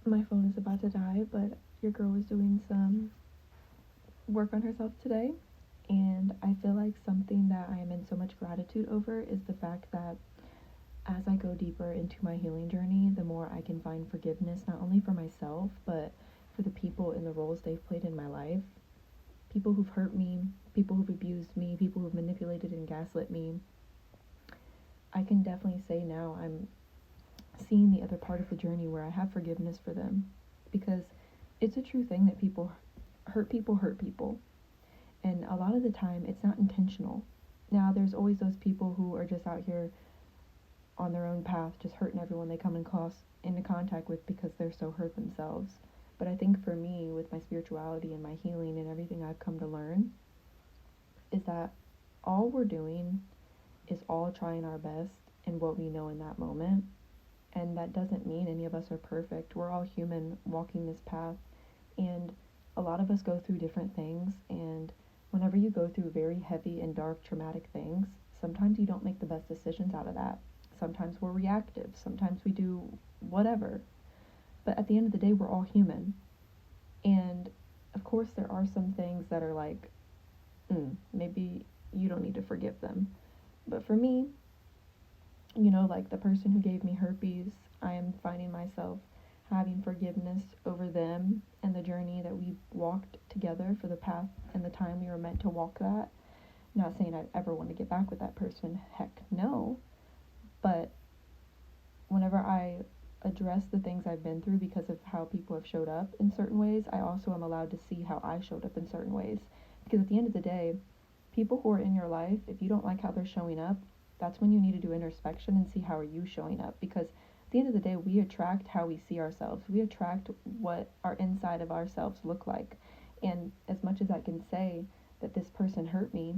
My phone is about to die, but your girl was doing some work on herself today. And I feel like something that I am in so much gratitude over is the fact that as I go deeper into my healing journey, the more I can find forgiveness, not only for myself, but for the people and the roles they've played in my life. People who've hurt me, people who've abused me, people who've manipulated and gaslit me. I can definitely say now I'm seeing the other part of the journey where I have forgiveness for them, because it's a true thing that people hurt people, and a lot of the time it's not intentional. Now there's always those people who are just out here on their own path, just hurting everyone they come into contact with because they're so hurt themselves. But I think for me, with my spirituality and my healing and everything I've come to learn, is that all we're doing is all trying our best in what we know in that moment. And that doesn't mean any of us are perfect. We're all human walking this path. And a lot of us go through different things. And whenever you go through very heavy and dark, traumatic things, sometimes you don't make the best decisions out of that. Sometimes we're reactive. Sometimes we do whatever. But at the end of the day, we're all human. And of course, there are some things that are like, maybe you don't need to forgive them. But for me, like the person who gave me herpes, I am finding myself having forgiveness over them and the journey that we walked together for the path and the time we were meant to walk that. Not saying I'd ever want to get back with that person, heck no. But whenever I address the things I've been through because of how people have showed up in certain ways, I also am allowed to see how I showed up in certain ways. Because at the end of the day, people who are in your life, if you don't like how they're showing up, that's when you need to do introspection and see how are you showing up. Because at the end of the day, we attract how we see ourselves. We attract what our inside of ourselves look like. And as much as I can say that this person hurt me,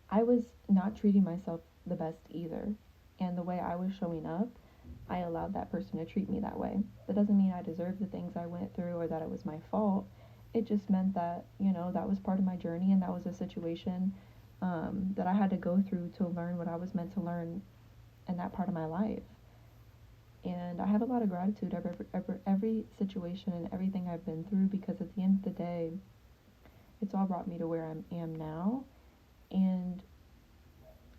I was not treating myself the best either. And the way I was showing up, I allowed that person to treat me that way. That doesn't mean I deserve the things I went through or that it was my fault. It just meant that, that was part of my journey and that was a situation that I had to go through to learn what I was meant to learn in that part of my life. And I have a lot of gratitude every situation and everything I've been through, because at the end of the day, it's all brought me to where I am now. And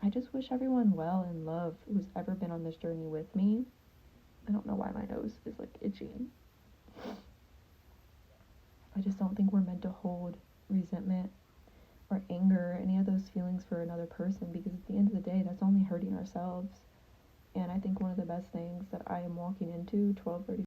I just wish everyone well and love who's ever been on this journey with me. I don't know why my nose is like itching. I just don't think we're meant to hold resentment or anger or any of those feelings for another person, because at the end of the day, that's only hurting ourselves. And I think one of the best things that I am walking into 12:30